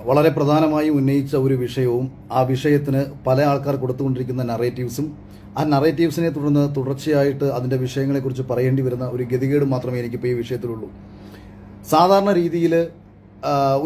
വളരെ പ്രധാനമായും ഉന്നയിച്ച ഒരു വിഷയവും ആ വിഷയത്തിന് പല ആൾക്കാർ കൊടുത്തുകൊണ്ടിരിക്കുന്ന നറേറ്റീവ്സും ആ നറേറ്റീവ്സിനെ തുടർന്ന് തുടർച്ചയായിട്ട് അതിൻ്റെ വിഷയങ്ങളെക്കുറിച്ച് പറയേണ്ടി വരുന്ന ഒരു ഗതികേട് മാത്രമേ എനിക്കിപ്പോൾ ഈ വിഷയത്തിലുള്ളൂ. സാധാരണ രീതിയിൽ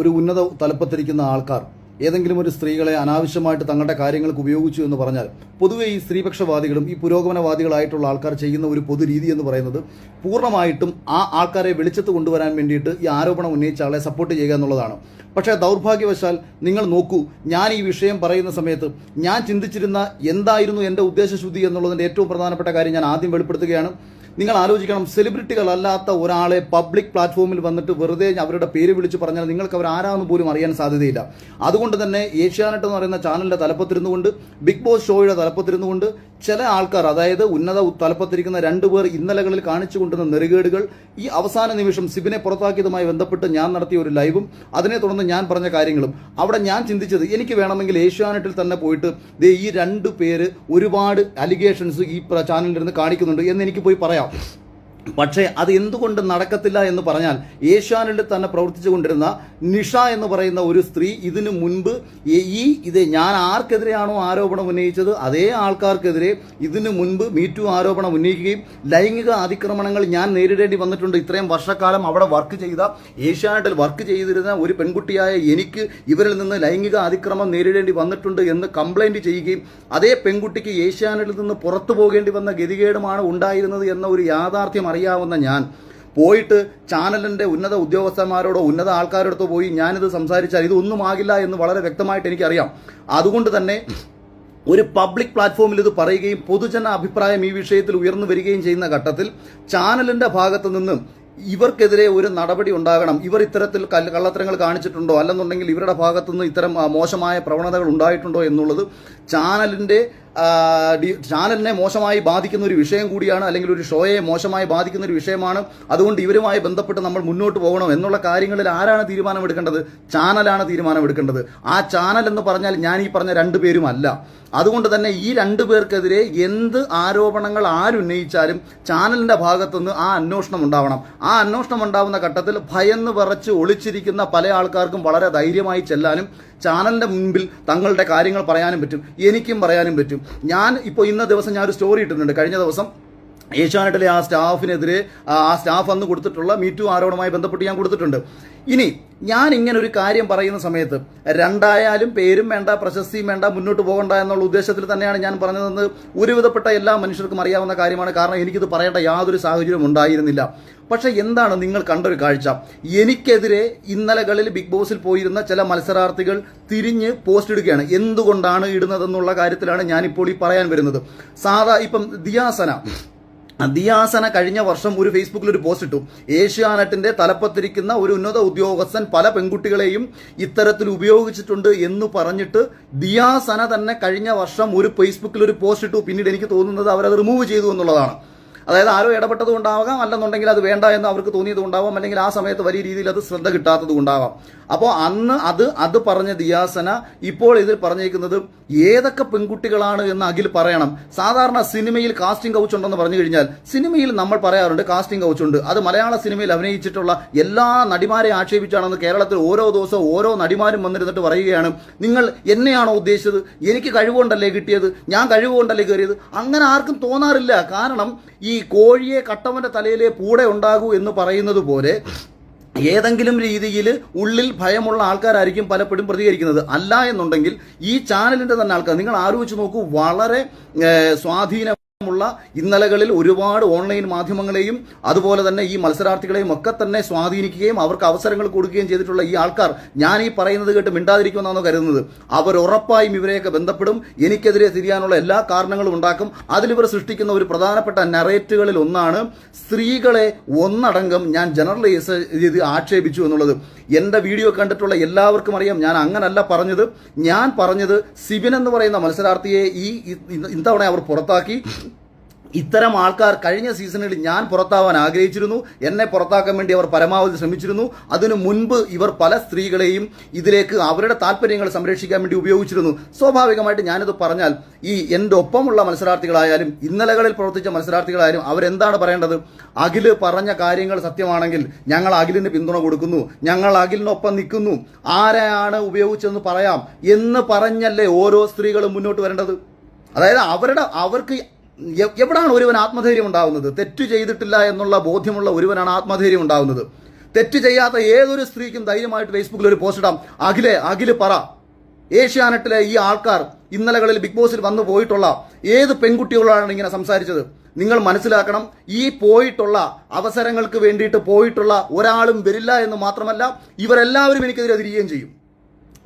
ഒരു ഉന്നത തലപ്പത്തിരിക്കുന്ന ആൾക്കാർ ഏതെങ്കിലും ഒരു സ്ത്രീകളെ അനാവശ്യമായിട്ട് തങ്ങളുടെ കാര്യങ്ങൾക്ക് ഉപയോഗിച്ചു എന്ന് പറഞ്ഞാൽ പൊതുവെ ഈ സ്ത്രീപക്ഷവാദികളും ഈ പുരോഗമനവാദികളായിട്ടുള്ള ആൾക്കാർ ചെയ്യുന്ന ഒരു പൊതുരീതി എന്ന് പറയുന്നത് പൂർണ്ണമായിട്ടും ആ ആൾക്കാരെ വെളിച്ചത്ത് കൊണ്ടുവരാൻ വേണ്ടിയിട്ട് ഈ ആരോപണം ഉന്നയിച്ച ആളെ സപ്പോർട്ട് ചെയ്യുക എന്നുള്ളതാണ്. പക്ഷേ ദൗർഭാഗ്യവശാൽ നിങ്ങൾ നോക്കൂ, ഞാൻ ഈ വിഷയം പറയുന്ന സമയത്ത് ഞാൻ ചിന്തിച്ചിരുന്ന എന്തായിരുന്നു എൻ്റെ ഉദ്ദേശശുദ്ധി എന്നുള്ളതിൻ്റെ ഏറ്റവും പ്രധാനപ്പെട്ട കാര്യം ഞാൻ ആദ്യം വെളിപ്പെടുത്തുകയാണ്. നിങ്ങൾ ആലോചിക്കണം, സെലിബ്രിറ്റികളല്ലാത്ത ഒരാളെ പബ്ലിക് പ്ലാറ്റ്ഫോമിൽ വന്നിട്ട് വെറുതെ അവരുടെ പേര് വിളിച്ച് പറഞ്ഞാൽ നിങ്ങൾക്ക് അവർ ആരാന്ന് പോലും അറിയാൻ സാധ്യതയില്ല. അതുകൊണ്ട് തന്നെ ഏഷ്യാനെറ്റ് എന്ന് പറയുന്ന ചാനലിൻ്റെ തലപ്പത്തിരുന്നുകൊണ്ട് ബിഗ് ബോസ് ഷോയുടെ തലപ്പത്തിരുന്നുകൊണ്ട് ചില ആൾക്കാർ, അതായത് ഉന്നത തലപ്പത്തിരിക്കുന്ന രണ്ടുപേർ ഇന്നലകളിൽ കാണിച്ചു കൊണ്ടുവന്ന നെറുകേടുകൾ ഈ അവസാന നിമിഷം സിബിനെ പുറത്താക്കിയതുമായി ബന്ധപ്പെട്ട് ഞാൻ നടത്തിയ ഒരു ലൈവും അതിനെ തുടർന്ന് ഞാൻ പറഞ്ഞ കാര്യങ്ങളും അവിടെ ഞാൻ ചിന്തിച്ചത്, എനിക്ക് വേണമെങ്കിൽ ഏഷ്യാനെറ്റിൽ തന്നെ പോയിട്ട് ഈ രണ്ടു പേര് ഒരുപാട് അലിഗേഷൻസ് ഈ ചാനലിലിരുന്ന് കാണിക്കുന്നുണ്ട് എന്ന് എനിക്ക് പോയി പറയാം. പക്ഷേ അത് എന്തുകൊണ്ട് നടക്കത്തില്ല എന്ന് പറഞ്ഞാൽ ഏഷ്യാനെറ്റിൽ തന്നെ പ്രവർത്തിച്ചു കൊണ്ടിരുന്ന നിഷ എന്ന് പറയുന്ന ഒരു സ്ത്രീ ഇതിനു മുൻപ് ഞാൻ ആർക്കെതിരെയാണോ ആരോപണം ഉന്നയിച്ചത് അതേ ആൾക്കാർക്കെതിരെ ഇതിനു മുൻപ് മീറ്റു ആരോപണം ഉന്നയിക്കുകയും ലൈംഗിക അതിക്രമണങ്ങൾ ഞാൻ നേരിടേണ്ടി വന്നിട്ടുണ്ട്. ഇത്രയും വർഷക്കാലം അവിടെ വർക്ക് ചെയ്ത ഏഷ്യാനെറ്റിൽ വർക്ക് ചെയ്തിരുന്ന ഒരു പെൺകുട്ടിയായ എനിക്ക് ഇവരിൽ നിന്ന് ലൈംഗിക അതിക്രമം നേരിടേണ്ടി വന്നിട്ടുണ്ട് എന്ന് കംപ്ലൈന്റ് ചെയ്യുകയും അതേ പെൺകുട്ടിക്ക് ഏഷ്യാനെറ്റിൽ നിന്ന് പുറത്തു പോകേണ്ടി വന്ന ഗതികേടുമാണ് ഉണ്ടായിരുന്നത് എന്ന ഒരു യാഥാർത്ഥ്യം അറിയാവുന്ന ഞാൻ പോയിട്ട് ചാനലിൻ്റെ ഉന്നത ഉദ്യോഗസ്ഥന്മാരോടോ ഉന്നത ആൾക്കാരോടോ പോയി ഞാനിത് സംസാരിച്ചാൽ ഇതൊന്നും ആകില്ല എന്ന് വളരെ വ്യക്തമായിട്ട് എനിക്കറിയാം. അതുകൊണ്ട് തന്നെ ഒരു പബ്ലിക് പ്ലാറ്റ്ഫോമിൽ ഇത് പറയുകയും പൊതുജന അഭിപ്രായം ഈ വിഷയത്തിൽ ഉയർന്നു വരികയും ചെയ്യുന്ന ഘട്ടത്തിൽ ചാനലിൻ്റെ ഭാഗത്തു നിന്നും ഇവർക്കെതിരെ ഒരു നടപടി ഉണ്ടാകണം. ഇവർ ഇത്തരത്തിൽ കള്ളത്തരങ്ങൾ കാണിച്ചിട്ടുണ്ടോ, അല്ലെന്നുണ്ടെങ്കിൽ ഇവരുടെ ഭാഗത്തുനിന്ന് ഇത്തരം മോശമായ പ്രവണതകൾ ഉണ്ടായിട്ടുണ്ടോ എന്നുള്ളത് ചാനലിനെ മോശമായി ബാധിക്കുന്ന ഒരു വിഷയം കൂടിയാണ്, അല്ലെങ്കിൽ ഒരു ഷോയെ മോശമായി ബാധിക്കുന്ന ഒരു വിഷയമാണ്. അതുകൊണ്ട് ഇവരുമായി ബന്ധപ്പെട്ട് നമ്മൾ മുന്നോട്ട് പോകണം എന്നുള്ള കാര്യങ്ങളിൽ ആരാണ് തീരുമാനമെടുക്കേണ്ടത്? ചാനലാണ് തീരുമാനമെടുക്കേണ്ടത്. ആ ചാനൽ എന്ന് പറഞ്ഞാൽ ഞാൻ ഈ പറഞ്ഞ രണ്ടുപേരുമല്ല. അതുകൊണ്ട് തന്നെ ഈ രണ്ടുപേർക്കെതിരെ എന്ത് ആരോപണങ്ങൾ ആരുന്നയിച്ചാലും ചാനലിന്റെ ഭാഗത്തുനിന്ന് ആ അന്വേഷണം ഉണ്ടാവണം. ആ അന്വേഷണം ഉണ്ടാവുന്ന ഘട്ടത്തിൽ ഭയന്ന് വിറച്ച് ഒളിച്ചിരിക്കുന്ന പല ആൾക്കാർക്കും വളരെ ധൈര്യമായി ചെല്ലാനും ചാനലിന്റെ മുൻപിൽ തങ്ങളുടെ കാര്യങ്ങൾ പറയാനും പറ്റും. എനിക്കും പറയാനും പറ്റും. ഞാൻ ഇപ്പോൾ ഇന്ന ദിവസം ഞാൻ ഒരു സ്റ്റോറി ഇട്ടിട്ടുണ്ട്. കഴിഞ്ഞ ദിവസം ഏഷ്യാനെറ്റിലെ ആ സ്റ്റാഫിനെതിരെ ആ സ്റ്റാഫ് അന്ന് കൊടുത്തിട്ടുള്ള മീറ്റു ആരോപണവുമായി ബന്ധപ്പെട്ട് ഞാൻ കൊടുത്തിട്ടുണ്ട്. ഇനി ഞാൻ ഇങ്ങനെ ഒരു കാര്യം പറയുന്ന സമയത്ത് രണ്ടായാലും പേരും വേണ്ട പ്രശസ്തിയും വേണ്ട മുന്നോട്ട് പോകണ്ട എന്നുള്ള ഉദ്ദേശത്തിൽ തന്നെയാണ് ഞാൻ പറഞ്ഞതെന്ന് ഒരുവിധപ്പെട്ട എല്ലാ മനുഷ്യർക്കും അറിയാവുന്ന കാര്യമാണ്. കാരണം എനിക്കിത് പറയേണ്ട യാതൊരു സാഹചര്യവും ഉണ്ടായിരുന്നില്ല. പക്ഷെ എന്താണ് നിങ്ങൾ കണ്ടൊരു കാഴ്ച? എനിക്കെതിരെ ഇന്നലകളിൽ ബിഗ് ബോസിൽ പോയിരുന്ന ചില മത്സരാർത്ഥികൾ തിരിഞ്ഞ് പോസ്റ്റ് ഇടുകയാണ്. എന്തുകൊണ്ടാണ് ഇടുന്നതെന്നുള്ള കാര്യത്തിലാണ് ഞാനിപ്പോൾ ഈ പറയാൻ വരുന്നത്. ഇപ്പം ദിയാസന കഴിഞ്ഞ വർഷം ഒരു ഫേസ്ബുക്കിൽ ഒരു പോസ്റ്റ് ഇട്ടു. ഏഷ്യാനെറ്റിന്റെ തലപ്പത്തിരിക്കുന്ന ഒരു ഉന്നത ഉദ്യോഗസ്ഥൻ പല പെൺകുട്ടികളെയും ഇത്തരത്തിൽ ഉപയോഗിച്ചിട്ടുണ്ട് എന്ന് പറഞ്ഞിട്ട് ദിയാസന തന്നെ കഴിഞ്ഞ വർഷം ഒരു ഫേസ്ബുക്കിൽ ഒരു പോസ്റ്റ് ഇട്ടു. പിന്നീട് എനിക്ക് തോന്നുന്നത് അവരത് റിമൂവ് ചെയ്തു എന്നുള്ളതാണ്. അതായത് ആരോ ഇടപെട്ടത് കൊണ്ടാവാം, അല്ലെന്നുണ്ടെങ്കിൽ അത് വേണ്ട എന്ന് അവർക്ക് തോന്നിയത് കൊണ്ടാവാം, അല്ലെങ്കിൽ ആ സമയത്ത് വലിയ രീതിയിൽ അത് ശ്രദ്ധ കിട്ടാത്തത് കൊണ്ടാവാം. അപ്പോൾ അന്ന് അത് പറഞ്ഞ ദിയാസന ഇപ്പോൾ ഇതിൽ പറഞ്ഞേക്കുന്നത് ഏതൊക്കെ പെൺകുട്ടികളാണ് എന്ന് അഖിൽ പറയണം. സാധാരണ സിനിമയിൽ കാസ്റ്റിംഗ് കൗച്ച് ഉണ്ടെന്ന് പറഞ്ഞു കഴിഞ്ഞാൽ സിനിമയിൽ നമ്മൾ പറയാറുണ്ട് കാസ്റ്റിംഗ് കൗച്ച് ഉണ്ട്. അത് മലയാള സിനിമയിൽ അഭിനയിച്ചിട്ടുള്ള എല്ലാ നടിമാരെ ആക്ഷേപിച്ചാണെന്ന് കേരളത്തിൽ ഓരോ ദിവസവും ഓരോ നടിമാരും വന്നിരുന്നിട്ട് പറയുകയാണ്, നിങ്ങൾ എന്നെയാണോ ഉദ്ദേശിച്ചത്? എനിക്ക് കഴിവുകൊണ്ടല്ലേ കിട്ടിയത്, ഞാൻ കഴിവുകൊണ്ടല്ലേ കയറിയത്? അങ്ങനെ ആർക്കും തോന്നാറില്ല. കാരണം ഈ കോഴിയെ കട്ടവന്റെ തലയിലെ പൂടെ ഉണ്ടാകൂ എന്ന് പറയുന്നത് പോലെ ഏതെങ്കിലും രീതിയിൽ ഉള്ളിൽ ഭയമുള്ള ആൾക്കാരായിരിക്കും പലപ്പോഴും പ്രതികരിക്കുന്നത്. അല്ല എന്നുണ്ടെങ്കിൽ ഈ ചാനലിന്റെ തന്നെ ആൾക്കാർ നിങ്ങൾ ആലോചിച്ച് നോക്കൂ, വളരെ സ്വാധീനമുള്ള ഇന്നലകളിൽ ഒരുപാട് ഓൺലൈൻ മാധ്യമങ്ങളെയും അതുപോലെ തന്നെ ഈ മത്സരാർത്ഥികളെയും ഒക്കെ തന്നെ സ്വാധീനിക്കുകയും അവർക്ക് അവസരങ്ങൾ കൊടുക്കുകയും ചെയ്തിട്ടുള്ള ഈ ആൾക്കാർ ഞാൻ ഈ പറയുന്നത് കേട്ട് മിണ്ടാതിരിക്കുമെന്നാണോ കരുതുന്നത്? അവർ ഉറപ്പായും ഇവരെയൊക്കെ ബന്ധപ്പെടും, എനിക്കെതിരെ തിരിയാനുള്ള എല്ലാ കാരണങ്ങളും ഉണ്ടാക്കും. അതിലിവർ സൃഷ്ടിക്കുന്ന ഒരു പ്രധാനപ്പെട്ട നറേറ്റുകളിൽ ഒന്നാണ് സ്ത്രീകളെ ഒന്നടങ്കം ഞാൻ ജനറലൈസ് ചെയ്ത് ആക്ഷേപിച്ചു എന്നുള്ളത്. എന്റെ വീഡിയോ കണ്ടിട്ടുള്ള എല്ലാവർക്കും അറിയാം ഞാൻ അങ്ങനല്ല പറഞ്ഞത്. ഞാൻ പറഞ്ഞത് സിബിൻ എന്ന് പറയുന്ന മത്സരാർത്ഥിയെ ഇത്തവണ അവർ പുറത്താക്കി. ഇത്തരം ആൾക്കാർ കഴിഞ്ഞ സീസണിൽ ഞാൻ പുറത്താവാൻ ആഗ്രഹിച്ചിരുന്നു. എന്നെ പുറത്താക്കാൻ വേണ്ടി അവർ പരമാവധി ശ്രമിച്ചിരുന്നു. അതിനു മുൻപ് ഇവർ പല സ്ത്രീകളെയും ഇതിലേക്ക് അവരുടെ താല്പര്യങ്ങൾ സംരക്ഷിക്കാൻ വേണ്ടി ഉപയോഗിച്ചിരുന്നു. സ്വാഭാവികമായിട്ട് ഞാനിത് പറഞ്ഞാൽ ഈ എൻ്റെ ഒപ്പമുള്ള മത്സരാർത്ഥികളായാലും ഇന്നലകളിൽ പ്രവർത്തിച്ച മത്സരാർത്ഥികളായാലും അവരെന്താണ് പറയേണ്ടത്? അഖില് പറഞ്ഞ കാര്യങ്ങൾ സത്യമാണെങ്കിൽ ഞങ്ങൾ അഖിലിന് പിന്തുണ കൊടുക്കുന്നു, ഞങ്ങൾ അഖിലിനൊപ്പം നിൽക്കുന്നു, ആരെയാണ് ഉപയോഗിച്ചതെന്ന് പറയാം എന്ന് പറഞ്ഞല്ലേ ഓരോ സ്ത്രീകളും മുന്നോട്ട് വരേണ്ടത്. അതായത് അവർക്ക് എവിടാണ് ഒരുവൻ ആത്മധൈര്യം ഉണ്ടാവുന്നത്? തെറ്റ് ചെയ്തിട്ടില്ല എന്നുള്ള ബോധ്യമുള്ള ഒരുവനാണ് ആത്മധൈര്യം ഉണ്ടാവുന്നത്. തെറ്റ് ചെയ്യാത്ത ഏതൊരു സ്ത്രീക്കും ധൈര്യമായിട്ട് ഫേസ്ബുക്കിൽ ഒരു പോസ്റ്റ് ഇടാം, അഖില് പറ. ഏഷ്യാനെറ്റിലെ ഈ ആൾക്കാർ ഇന്നലകളിൽ ബിഗ് ബോസിൽ വന്നു പോയിട്ടുള്ള ഏത് പെൺകുട്ടികളാണ് ഇങ്ങനെ സംസാരിച്ചത്? നിങ്ങൾ മനസ്സിലാക്കണം, ഈ പോയിട്ടുള്ള അവസരങ്ങൾക്ക് വേണ്ടിയിട്ട് പോയിട്ടുള്ള ഒരാളും വരില്ല എന്ന് മാത്രമല്ല, ഇവരെല്ലാവരും എനിക്കെതിരെ തിരികുകയും ചെയ്യും.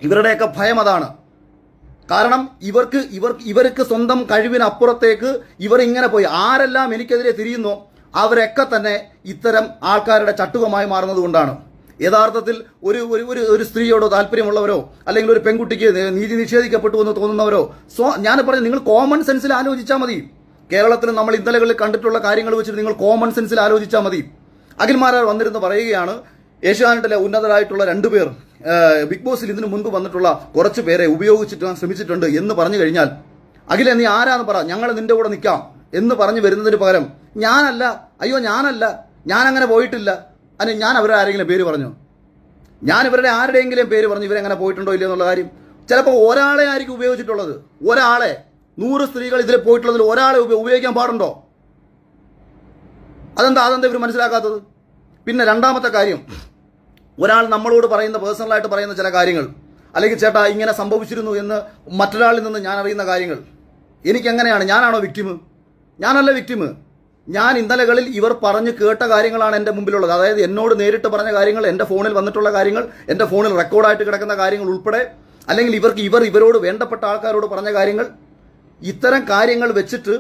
ഇവരുടെയൊക്കെ ഭയം അതാണ്. കാരണം ഇവർക്ക് സ്വന്തം കഴിവിനപ്പുറത്തേക്ക് ഇവർ ഇങ്ങനെ പോയി ആരെല്ലാം എനിക്കെതിരെ തിരിയുന്നോ അവരൊക്കെ തന്നെ ഇത്തരം ആൾക്കാരുടെ ചട്ടുകമായി മാറുന്നത് കൊണ്ടാണ്. യഥാർത്ഥത്തിൽ ഒരു സ്ത്രീയോടോ താല്പര്യമുള്ളവരോ അല്ലെങ്കിൽ ഒരു പെൺകുട്ടിക്ക് നീതി നിഷേധിക്കപ്പെട്ടു എന്ന് തോന്നുന്നവരോ ഞാൻ പറഞ്ഞു, നിങ്ങൾ കോമൺ സെൻസിൽ ആലോചിച്ചാൽ മതി. കേരളത്തിൽ നമ്മൾ ഇന്നലകളിൽ കണ്ടിട്ടുള്ള കാര്യങ്ങൾ വെച്ചിട്ട് നിങ്ങൾ കോമൺ സെൻസിൽ ആലോചിച്ചാൽ മതി. അഖിൽമാരാർ വന്നിരുന്ന് പറയുകയാണ്, ഏഷ്യാനെറ്റിലെ ഉന്നതരായിട്ടുള്ള രണ്ടുപേർ ബിഗ് ബോസിൽ ഇതിനു മുൻപ് വന്നിട്ടുള്ള കുറച്ച് പേരെ ഉപയോഗിച്ചിട്ട് ശ്രമിച്ചിട്ടുണ്ട് എന്ന് പറഞ്ഞു കഴിഞ്ഞാൽ, അഖിലെ നീ ആരാന്ന് പറ, ഞങ്ങൾ നിന്റെ കൂടെ നിൽക്കാം എന്ന് പറഞ്ഞു വരുന്നതിന് പകരം ഞാനല്ല, ഞാൻ അങ്ങനെ പോയിട്ടില്ല, അതിന് ഞാൻ അവരുടെ ആരെങ്കിലും പേര് പറഞ്ഞു, ഞാൻ ഇവരുടെ ആരുടെയെങ്കിലും പേര് പറഞ്ഞു ഇവരെങ്ങനെ പോയിട്ടുണ്ടോ ഇല്ലയോ എന്നുള്ള കാര്യം. ചിലപ്പോൾ ഒരാളെ ആയിരിക്കും ഉപയോഗിച്ചിട്ടുള്ളത്, ഒരാളെ. 100 സ്ത്രീകൾ ഇതിൽ പോയിട്ടുള്ളതിൽ ഒരാളെ ഉപയോഗിക്കാൻ പാടുണ്ടോ? അതെന്താ ഇവർ മനസ്സിലാക്കാത്തത്? പിന്നെ രണ്ടാമത്തെ കാര്യം, ഒരാൾ നമ്മളോട് പറയുന്ന പേഴ്സണലായിട്ട് പറയുന്ന ചില കാര്യങ്ങൾ, അല്ലെങ്കിൽ ചേട്ടാ ഇങ്ങനെ സംഭവിച്ചിരുന്നു എന്ന് മറ്റൊരാളിൽ നിന്ന് ഞാൻ അറിയുന്ന കാര്യങ്ങൾ എനിക്കെങ്ങനെയാണ്? ഞാനാണോ വിക്ടിം? ഞാനല്ല വിക്ടിം. ഞാൻ ഇന്നലകളിൽ ഇവർ പറഞ്ഞു കേട്ട കാര്യങ്ങളാണ് എൻ്റെ മുമ്പിലുള്ളത്. അതായത് എന്നോട് നേരിട്ട് പറഞ്ഞ കാര്യങ്ങൾ, എൻ്റെ ഫോണിൽ വന്നിട്ടുള്ള കാര്യങ്ങൾ, എൻ്റെ ഫോണിൽ റെക്കോർഡായിട്ട് കിടക്കുന്ന കാര്യങ്ങൾ ഉൾപ്പെടെ, അല്ലെങ്കിൽ ഇവരോട് വേണ്ടപ്പെട്ട ആൾക്കാരോട് പറഞ്ഞ കാര്യങ്ങൾ, ഇത്തരം കാര്യങ്ങൾ വെച്ചിട്ട്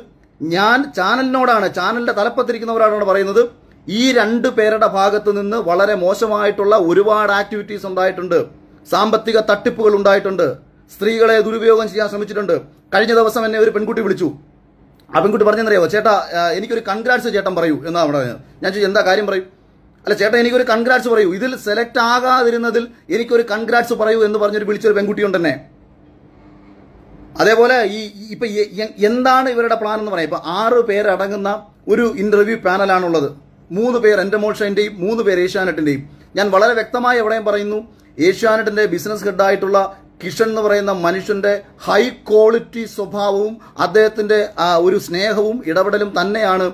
ഞാൻ ചാനലിന്റെ തലപ്പത്തിരിക്കുന്നവരാണ് പറയുന്നത്, ഈ 2 പേരുടെ ഭാഗത്ത് നിന്ന് വളരെ മോശമായിട്ടുള്ള ഒരുപാട് ആക്ടിവിറ്റീസ് ഉണ്ടായിട്ടുണ്ട്. സാമ്പത്തിക തട്ടിപ്പുകൾ ഉണ്ടായിട്ടുണ്ട്. സ്ത്രീകളെ ദുരുപയോഗം ചെയ്യാൻ ശ്രമിച്ചിട്ടുണ്ട്. കഴിഞ്ഞ ദിവസം എന്നെ ഒരു പെൺകുട്ടി വിളിച്ചു. ആ പെൺകുട്ടി പറഞ്ഞെന്നറിയാവോ, ചേട്ടാ എനിക്കൊരു കൺഗ്രാറ്റ്സ് ചേട്ടൻ പറയൂ എന്നാണ് പറഞ്ഞത്. ഞാൻ ചോദിച്ചു എന്താ കാര്യം പറയൂ? അല്ല ചേട്ടാ എനിക്കൊരു കൺഗ്രാറ്റ്സ് പറയൂ, ഇതിൽ സെലക്ട് ആകാതിരുന്നതിൽ എനിക്കൊരു കൺഗ്രാറ്റ്സ് പറയൂ എന്ന് പറഞ്ഞൊരു വിളിച്ചൊരു പെൺകുട്ടിയുണ്ട് എന്നെ. അതേപോലെ ഇപ്പൊ എന്താണ് ഇവരുടെ പ്ലാൻ എന്ന് പറയാം. ഇപ്പൊ 6 പേരടങ്ങുന്ന ഒരു ഇന്റർവ്യൂ പാനലാണുള്ളത്. 3 പേർ എൻ്റെ മോൾഷൻ്റെയും 3 പേർ ഏഷ്യാനെറ്റിന്റെയും. ഞാൻ വളരെ വ്യക്തമായി എവിടെയും പറയുന്നു, ഏഷ്യാനെറ്റിന്റെ ബിസിനസ് ഹെഡായിട്ടുള്ള കിഷൻ എന്ന് പറയുന്ന മനുഷ്യന്റെ ഹൈ ക്വാളിറ്റി സ്വഭാവവും അദ്ദേഹത്തിന്റെ ഒരു സ്നേഹവും ഇടപെടലും തന്നെയാണ്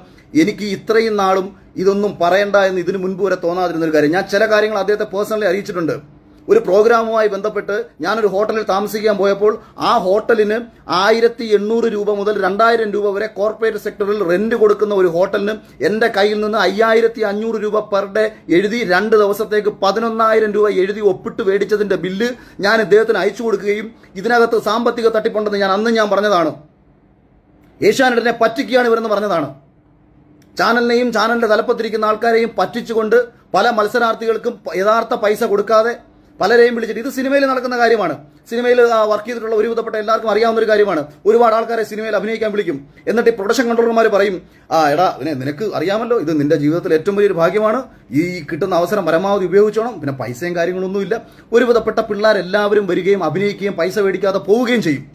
എനിക്ക് ഇത്രയും നാളും ഇതൊന്നും പറയണ്ട എന്ന് ഇതിനു മുൻപ് വരെ തോന്നാതിരുന്നൊരു കാര്യം. ഞാൻ ചില കാര്യങ്ങൾ അദ്ദേഹത്തെ പേഴ്സണലി അറിയിച്ചിട്ടുണ്ട്. ഒരു പ്രോഗ്രാമുമായി ബന്ധപ്പെട്ട് ഞാനൊരു ഹോട്ടലിൽ താമസിക്കാൻ പോയപ്പോൾ ആ ഹോട്ടലിന് 1800 രൂപ മുതൽ 2000 രൂപ വരെ കോർപ്പറേറ്റ് സെക്ടറിൽ റെന്റ് കൊടുക്കുന്ന ഒരു ഹോട്ടലിന് എൻ്റെ കയ്യിൽ നിന്ന് 5500 രൂപ പെർ ഡേ എഴുതി 2 ദിവസത്തേക്ക് 11,000 രൂപ എഴുതി ഒപ്പിട്ട് മേടിച്ചതിന്റെ ബില്ല് ഞാൻ ഇദ്ദേഹത്തിന് അയച്ചു കൊടുക്കുകയും ഇതിനകത്ത് സാമ്പത്തിക തട്ടിപ്പുണ്ടെന്ന് ഞാൻ പറഞ്ഞതാണ്. ഏഷ്യാനെറ്റിനെ പറ്റിക്കുകയാണ് ഇവരെന്ന് പറഞ്ഞതാണ്. ചാനലിനെയും ചാനലിന്റെ തലപ്പത്തിരിക്കുന്ന ആൾക്കാരെയും പറ്റിച്ചുകൊണ്ട് പല മത്സരാർത്ഥികൾക്കും യഥാർത്ഥ പൈസ കൊടുക്കാതെ പലരെയും വിളിച്ചിട്ട്, ഇത് സിനിമയിൽ നടക്കുന്ന കാര്യമാണ്. സിനിമയിൽ വർക്ക് ചെയ്തിട്ടുള്ള ഒരുവിധപ്പെട്ട എല്ലാവർക്കും അറിയാവുന്ന ഒരു കാര്യമാണ്. ഒരുപാട് ആൾക്കാരെ സിനിമയിൽ അഭിനയിക്കാൻ വിളിക്കും. എന്നിട്ട് ഈ പ്രൊഡക്ഷൻ കൺട്രോളർമാർ പറയും, എടാ നിനക്ക് അറിയാമല്ലോ, ഇത് നിന്റെ ജീവിതത്തിൽ ഏറ്റവും വലിയൊരു ഭാഗ്യമാണ്, ഈ കിട്ടുന്ന അവസരം പരമാവധി ഉപയോഗിച്ചോണം, പിന്നെ പൈസയും കാര്യങ്ങളൊന്നുമില്ല. ഒരുവിധപ്പെട്ട പിള്ളേരെല്ലാവരും വരികയും അഭിനയിക്കുകയും പൈസ മേടിക്കാതെ പോവുകയും ചെയ്യും.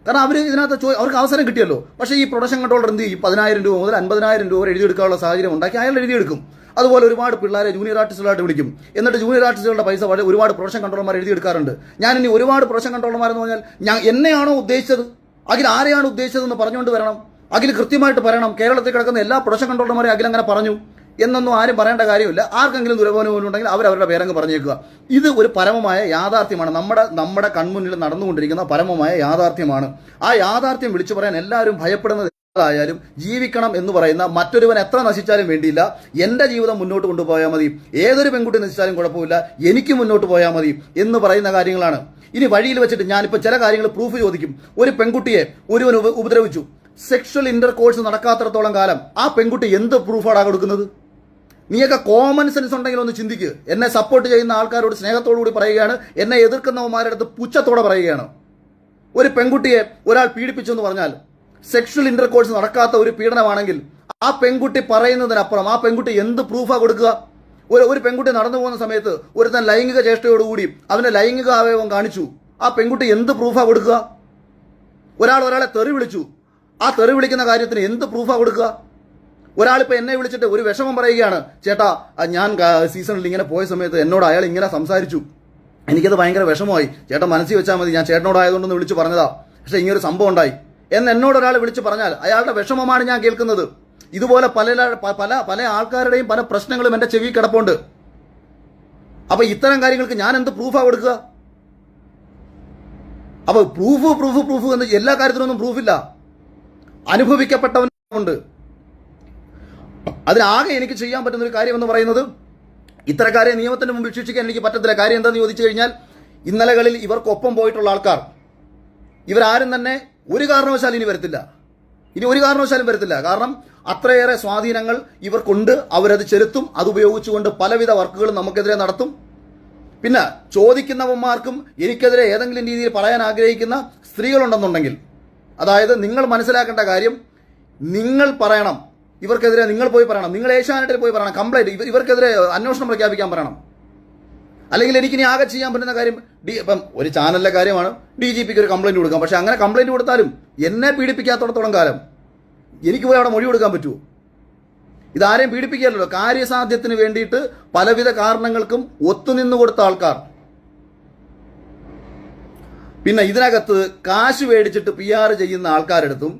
കാരണം അവർ ഇതിനകത്ത് അവർക്ക് അവസരം കിട്ടിയല്ലോ. പക്ഷേ ഈ പ്രൊഡക്ഷൻ കൺട്രോളർ എന്ത് ചെയ്യും? 10,000 രൂപ മുതൽ 50,000 രൂപ വരെ എഴുതിയെടുക്കാനുള്ള സാഹചര്യം ഉണ്ടാക്കി അയാൾ എഴുതിയെടുക്കും. അതുപോലെ ഒരുപാട് പിള്ളേരെ ജൂനിയർ ആർട്ടിസ്റ്റുകളായിട്ട് വിളിക്കും. എന്നിട്ട് ജൂനിയർ ആർട്ടിസ്റ്റുകളുടെ പൈസ ഒരുപാട് പ്രൊഡക്ഷൻ കൺട്രോളർമാർ എഴുതിയെടുക്കാറുണ്ട്. ഞാൻ ഇനി ഒരുപാട് പ്രൊഡക്ഷൻ കൺട്രോളർമാരെന്ന് പറഞ്ഞാൽ എന്നെയാണോ ഉദ്ദേശിച്ചത്, അഖിൽ ആരെയാണ് ഉദ്ദേശിച്ചതെന്ന് പറഞ്ഞുകൊണ്ട് വരണം. അഖിൽ കൃത്യമായിട്ട് പറയണം, കേരളത്തിൽ കിടക്കുന്ന എല്ലാ പ്രൊഡക്ഷൻ കൺട്രോളർമാരെ അഖിൽ അങ്ങനെ പറഞ്ഞു എന്നൊന്നും ആരും പറയേണ്ട കാര്യമില്ല. ആർക്കെങ്കിലും ദുരനുഭവം ഉണ്ടെങ്കിൽ അവരവരുടെ പേരങ്ങ് പറഞ്ഞേക്കുക. ഇത് ഒരു പരമമായ യാഥാർത്ഥ്യമാണ്, നമ്മുടെ കൺമുന്നിൽ നടന്നുകൊണ്ടിരിക്കുന്ന പരമമായ യാഥാർത്ഥ്യമാണ്. ആ യാഥാർത്ഥ്യം വിളിച്ചു പറയാൻ എല്ലാവരും ഭയപ്പെടുന്നത് ായാലും ജീവിക്കണം എന്ന് പറയുന്ന മറ്റൊരുവൻ എത്ര നശിച്ചാലും വേണ്ടിയില്ല, എന്റെ ജീവിതം മുന്നോട്ട് കൊണ്ടുപോയാൽ മതി, ഏതൊരു പെൺകുട്ടി നശിച്ചാലും കുഴപ്പമില്ല, എനിക്ക് മുന്നോട്ട് പോയാൽ മതി എന്ന് പറയുന്ന കാര്യങ്ങളാണ്. ഇനി വഴിയിൽ വെച്ചിട്ട് ഞാനിപ്പോൾ ചില കാര്യങ്ങൾ പ്രൂഫ് ചോദിക്കും. ഒരു പെൺകുട്ടിയെ ഒരുവൻ ഉപദ്രവിച്ചു, സെക്ഷൽ ഇന്റർകോഴ്സ് നടക്കാത്തിടത്തോളം കാലം ആ പെൺകുട്ടി എന്ത് പ്രൂഫാണ് കൊടുക്കുന്നത്? നീയൊക്കെ കോമൺ സെൻസ് ഉണ്ടെങ്കിൽ ഒന്ന് ചിന്തിക്ക്. എന്നെ സപ്പോർട്ട് ചെയ്യുന്ന ആൾക്കാരോട് സ്നേഹത്തോടു കൂടി പറയുകയാണ്, എന്നെ എതിർക്കുന്നവന്മാരുടെ അടുത്ത് പുച്ഛത്തോടെ പറയുകയാണ്. ഒരു പെൺകുട്ടിയെ ഒരാൾ പീഡിപ്പിച്ചു എന്ന് പറഞ്ഞാൽ സെക്ഷൽ ഇന്റർകോഴ്സ് നടക്കാത്ത ഒരു പീഡനമാണെങ്കിൽ ആ പെൺകുട്ടി പറയുന്നതിനപ്പുറം ആ പെൺകുട്ടി എന്ത് പ്രൂഫാ കൊടുക്കുക? ഒരു പെൺകുട്ടി നടന്നു പോകുന്ന സമയത്ത് ഒരുത്തൻ ലൈംഗിക ചേഷ്ടയോടുകൂടി അവന്റെ ലൈംഗിക അവയവം കാണിച്ചു, ആ പെൺകുട്ടി എന്ത് പ്രൂഫാ കൊടുക്കുക? ഒരാളെ തെറി വിളിച്ചു, ആ തെറി വിളിക്കുന്ന കാര്യത്തിന് എന്ത് പ്രൂഫാ കൊടുക്കുക? ഒരാളിപ്പോൾ എന്നെ വിളിച്ചിട്ട് ഒരു വിഷമം പറയുകയാണ്, ചേട്ടാ ഞാൻ സീസണിൽ ഇങ്ങനെ പോയ സമയത്ത് എന്നോട് അയാൾ ഇങ്ങനെ സംസാരിച്ചു, എനിക്കത് ഭയങ്കര വിഷമമായി, ചേട്ടൻ മനസ്സിൽ വെച്ചാൽ മതി, ഞാൻ ചേട്ടനോടായതുകൊണ്ടൊന്ന് വിളിച്ച് പറഞ്ഞതാ, പക്ഷെ ഇങ്ങനൊരു സംഭവം ഉണ്ടായി എന്ന് എന്നോട് ഒരാൾ വിളിച്ച് പറഞ്ഞാൽ അയാളുടെ വിഷമമാണ് ഞാൻ കേൾക്കുന്നത്. ഇതുപോലെ പല ആൾക്കാരുടെയും പല പ്രശ്നങ്ങളും എൻ്റെ ചെവി കിടപ്പുണ്ട്. അപ്പൊ ഇത്തരം കാര്യങ്ങൾക്ക് ഞാൻ എന്ത് പ്രൂഫാ കൊടുക്കുക? അപ്പൊ പ്രൂഫ് എന്ന് എല്ലാ കാര്യത്തിനൊന്നും പ്രൂഫില്ല. അനുഭവിക്കപ്പെട്ടവനുണ്ട്. അതിനാകെ എനിക്ക് ചെയ്യാൻ പറ്റുന്ന ഒരു കാര്യം എന്ന് പറയുന്നത്, ഇത്തരക്കാരെ നിയമത്തിന്റെ മുമ്പിൽ ശിക്ഷിക്കാൻ എനിക്ക് പറ്റത്തില്ല. കാര്യം എന്താണെന്ന് ചോദിച്ചു കഴിഞ്ഞാൽ, ഇന്നലകളിൽ ഇവർക്കൊപ്പം പോയിട്ടുള്ള ആൾക്കാർ ഇവരാരും തന്നെ ഒരു കാരണവശാലും ഇനി വരത്തില്ല, ഇനി ഒരു കാരണവശാലും വരത്തില്ല. കാരണം അത്രയേറെ സ്വാധീനങ്ങൾ ഇവർക്കുണ്ട്, അവരത് ചെലുത്തും, അത് ഉപയോഗിച്ചുകൊണ്ട് പലവിധ വർക്കുകളും നമുക്കെതിരെ നടത്തും. പിന്നെ ചോദിക്കുന്നവന്മാർക്കും എനിക്കെതിരെ ഏതെങ്കിലും രീതിയിൽ പറയാൻ ആഗ്രഹിക്കുന്ന സ്ത്രീകളുണ്ടെന്നുണ്ടെങ്കിൽ, അതായത് നിങ്ങൾ മനസ്സിലാക്കേണ്ട കാര്യം, നിങ്ങൾ പറയണം, ഇവർക്കെതിരെ നിങ്ങൾ പോയി പറയണം, നിങ്ങൾ ഏഷ്യാനെറ്റിൽ പോയി പറയണം, കംപ്ലൈന്റ് ഇവർക്കെതിരെ അന്വേഷണം പ്രഖ്യാപിക്കാൻ പറയണം. അല്ലെങ്കിൽ എനിക്കിനി ആകെ ചെയ്യാൻ പറ്റുന്ന കാര്യം, ഇപ്പം ഒരു ചാനലിലെ കാര്യമാണ്, DGPക്ക് ഒരു കംപ്ലൈന്റ് കൊടുക്കാം. പക്ഷെ അങ്ങനെ കംപ്ലൈന്റ് കൊടുത്താലും എന്നെ പീഡിപ്പിക്കാത്തോടത്തോളം കാലം എനിക്ക് പോയി അവിടെ മൊഴി കൊടുക്കാൻ പറ്റുമോ? ഇതാരെയും പീഡിപ്പിക്കാമല്ലോ. കാര്യസാധ്യത്തിന് വേണ്ടിയിട്ട് പലവിധ കാരണങ്ങൾക്കും ഒത്തുനിന്നു കൊടുത്ത ആൾക്കാർ. പിന്നെ ഇതിനകത്ത് കാശ് മേടിച്ചിട്ട് PR ചെയ്യുന്ന ആൾക്കാരെടുത്തും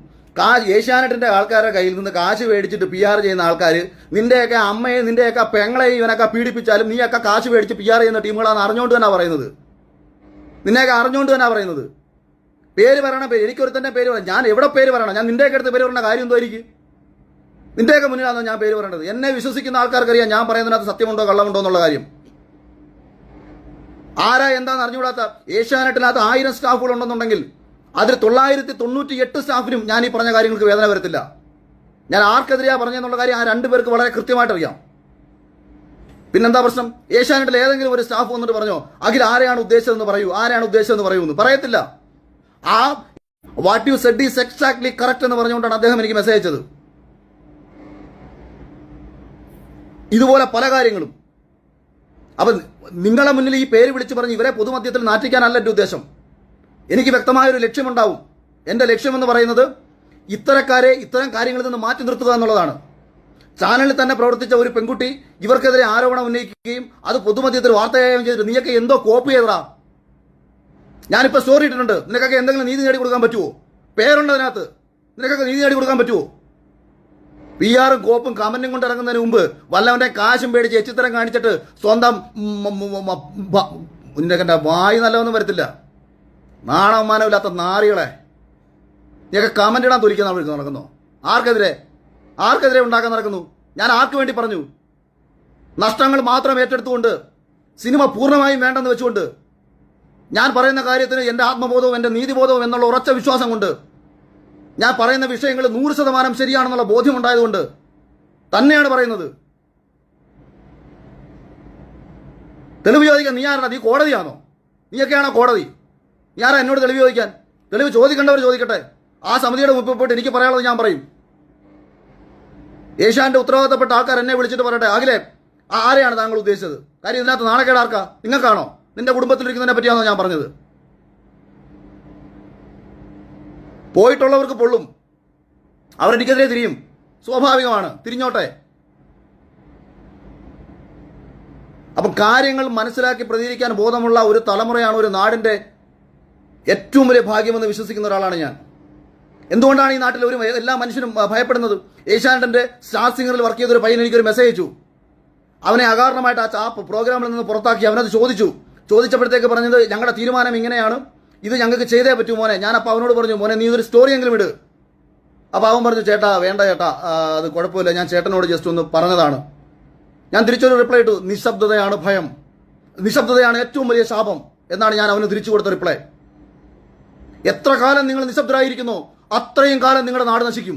ഏഷ്യാനെറ്റിന്റെ ആൾക്കാരുടെ കയ്യിൽ നിന്ന് കാശ് മേടിച്ചിട്ട് PR ചെയ്യുന്ന ആൾക്കാർ, നിന്റെയൊക്കെ അമ്മയെ നിന്റെയൊക്കെ പെങ്ങളെയും ഇവനൊക്കെ പീഡിപ്പിച്ചാലും നീയൊക്കെ കാശ് മേടിച്ച് PR ചെയ്യുന്ന ടീമുകളാണ് അറിഞ്ഞുകൊണ്ട് തന്നെ പറയുന്നത്. നിന്നെയൊക്കെ അറിഞ്ഞുകൊണ്ട് തന്നെ പറയുന്നത്. പേര് പറയണ പേര്, എനിക്കൊരുത്തന്നെ പേര് പറയാം. ഞാൻ എവിടെ പേര് പറയണം? ഞാൻ നിന്റെയൊക്കെ അടുത്ത് പേര് പറയേണ്ട കാര്യം എന്തോ എനിക്ക്? നിന്റെയൊക്കെ മുന്നിലാണോ ഞാൻ പേര് പറയേണ്ടത്? എന്നെ വിശ്വസിക്കുന്ന ആൾക്കാർക്കറിയാം ഞാൻ പറയുന്നതിനകത്ത് സത്യമുണ്ടോ കള്ളമുണ്ടോ എന്നുള്ള കാര്യം. ആരാ എന്താണെന്ന് അറിഞ്ഞുകൂടാത്ത ഏഷ്യാനെറ്റിനകത്ത് 1000 സ്റ്റാഫുകൾ ഉണ്ടെന്നുണ്ടെങ്കിൽ അതിൽ 998 സ്റ്റാഫിനും ഞാൻ ഈ പറഞ്ഞ കാര്യങ്ങൾക്ക് വേദന വരത്തില്ല. ഞാൻ ആർക്കെതിരെയാ പറഞ്ഞെന്നുള്ള കാര്യം ആ 2 പേർക്ക് വളരെ കൃത്യമായിട്ട് അറിയാം. പിന്നെന്താ പ്രശ്നം? ഏഷ്യാനെറ്റിൽ ഏതെങ്കിലും ഒരു സ്റ്റാഫ് വന്നിട്ട് പറഞ്ഞോ, അഖിൽ ആരെയാണ് ഉദ്ദേശിച്ചതെന്ന് പറയൂ, ആരെയാണ് ഉദ്ദേശിച്ചതെന്ന് പറയൂന്ന്? പറയത്തില്ല. ആ what you said is exactly correct എന്ന് പറഞ്ഞുകൊണ്ടാണ് അദ്ദേഹം എനിക്ക് മെസ്സേജ് അയച്ചത്. ഇതുപോലെ പല കാര്യങ്ങളും. അപ്പൊ നിങ്ങളെ മുന്നിൽ ഈ പേര് വിളിച്ചു പറഞ്ഞ് ഇവരെ പൊതുമധ്യത്തിൽ നാറ്റിക്കാനല്ല എൻ്റെ ഉദ്ദേശം. എനിക്ക് വ്യക്തമായൊരു ലക്ഷ്യമുണ്ടാവും. എൻ്റെ ലക്ഷ്യമെന്ന് പറയുന്നത് ഇത്തരക്കാരെ ഇത്തരം കാര്യങ്ങളിൽ നിന്ന് മാറ്റി നിർത്തുക എന്നുള്ളതാണ്. ചാനലിൽ തന്നെ പ്രവർത്തിച്ച ഒരു പെൺകുട്ടി ഇവർക്കെതിരെ ആരോപണം ഉന്നയിക്കുകയും അത് പൊതുമധ്യത്തിൽ വാർത്തയാവുകയും ചെയ്തിട്ട് നീയൊക്കെ എന്തോ കോപ്പി ചെയ്തടാ, ഞാനിപ്പോൾ സ്റ്റോറി ഇട്ടിട്ടുണ്ട്, നിനക്കൊക്കെ എന്തെങ്കിലും നീതി നേടി കൊടുക്കാൻ പറ്റുമോ? പേരുണ്ട് അതിനകത്ത്, നിനക്കൊക്കെ നീതി നേടി കൊടുക്കാൻ പറ്റുമോ? PR-ഉം കോപ്പും കമന്റും കൊണ്ട് ഇറങ്ങുന്നതിന് മുമ്പ് വല്ലവന്റെ കാശും പേടിച്ച് എച്ചിത്തരം കാണിച്ചിട്ട് സ്വന്തം നിന്റെ വായി നല്ലതൊന്നും വരത്തില്ല. നാണവമാനമില്ലാത്ത നാറികളെ നീയൊക്കെ കമന്റ് ഇടാൻ തൊലിക്കുന്ന നടക്കുന്നു. ആർക്കെതിരെ ഉണ്ടാക്കാൻ നടക്കുന്നു? ഞാൻ ആർക്ക് വേണ്ടി പറഞ്ഞു? നഷ്ടങ്ങൾ മാത്രം ഏറ്റെടുത്തുകൊണ്ട്, സിനിമ പൂർണ്ണമായും വേണ്ടെന്ന് വെച്ചുകൊണ്ട്, ഞാൻ പറയുന്ന കാര്യത്തിന് എൻ്റെ ആത്മബോധവും എൻ്റെ നീതിബോധവും എന്നുള്ള ഉറച്ച വിശ്വാസം കൊണ്ട്, ഞാൻ പറയുന്ന വിഷയങ്ങൾ 100% ശരിയാണെന്നുള്ള ബോധ്യമുണ്ടായതുകൊണ്ട് തന്നെയാണ് പറയുന്നത്. തെളിവ് ചോദിക്കാൻ നീ ആരാ? നീ കോടതിയാണോ? നീയൊക്കെയാണോ കോടതി? നീ ആരാ എന്നോട് തെളിവ് ചോദിക്കാൻ? തെളിവ് ചോദിക്കേണ്ടവർ ചോദിക്കട്ടെ. ആ സമിതിയുടെ മുമ്പിൽ പോയിട്ട് എനിക്ക് പറയാനുള്ളത് ഞാൻ പറയും. ഏഷ്യാന്റെ ഉത്തരവാദിത്തപ്പെട്ട ആൾക്കാർ എന്നെ വിളിച്ചിട്ട് പറയട്ടെ, അഖിലേ ആരെയാണ് താങ്കൾ ഉദ്ദേശിച്ചത്? കാര്യം ഇതിനകത്ത് നാണക്കേട് ആർക്കാ? നിങ്ങൾക്കാണോ? നിന്റെ കുടുംബത്തിലിരിക്കുന്നതിനെ പറ്റിയാണോ ഞാൻ പറഞ്ഞത്? പോയിട്ടുള്ളവർക്ക് പൊള്ളും, അവരെനിക്കെതിരെ തിരിയും, സ്വാഭാവികമാണ്, തിരിഞ്ഞോട്ടെ. അപ്പം കാര്യങ്ങൾ മനസ്സിലാക്കി പ്രതികരിക്കാൻ ബോധമുള്ള ഒരു തലമുറയാണ് ഒരു നാടിന്റെ ഏറ്റവും വലിയ ഭാഗ്യമെന്ന് വിശ്വസിക്കുന്ന ഒരാളാണ് ഞാൻ. എന്തുകൊണ്ടാണ് ഈ നാട്ടിൽ എല്ലാ മനുഷ്യനും ഭയപ്പെടുന്നത്? ഏഷ്യാനെറ്റിന്റെ സ്റ്റാർ സിംഗറിൽ വർക്ക് ചെയ്തൊരു പയ്യൻ എനിക്കൊരു മെസ്സേജ് അയച്ചു. അവനെ അകാരണമായിട്ട് ആ പ്രോഗ്രാമിൽ നിന്ന് പുറത്താക്കി. അവനത് ചോദിച്ചപ്പോഴത്തേക്ക് പറഞ്ഞത് ഞങ്ങളുടെ തീരുമാനം ഇങ്ങനെയാണ്, ഇത് ഞങ്ങൾക്ക് ചെയ്തേ പറ്റൂ മോനെ. ഞാനപ്പോൾ അവനോട് പറഞ്ഞു, മോനെ നീ ഒരു സ്റ്റോറി എങ്കിലും ഇട്. അപ്പോൾ അവൻ പറഞ്ഞു, ചേട്ടാ വേണ്ട ചേട്ടാ, അത് കുഴപ്പമില്ല, ഞാൻ ചേട്ടനോട് ജസ്റ്റ് ഒന്ന് പറഞ്ഞതാണ്. ഞാൻ തിരിച്ചൊരു റിപ്ലൈ ഇട്ടു, നിശബ്ദതയാണ് ഭയം, നിശബ്ദതയാണ് ഏറ്റവും വലിയ ശാപം എന്നാണ് ഞാൻ അവന് തിരിച്ചു കൊടുത്ത റിപ്ലൈ. എത്ര കാലം നിങ്ങൾ നിശബ്ദരായിരിക്കുന്നോ അത്രയും കാലം നിങ്ങളുടെ നാട് നശിക്കും.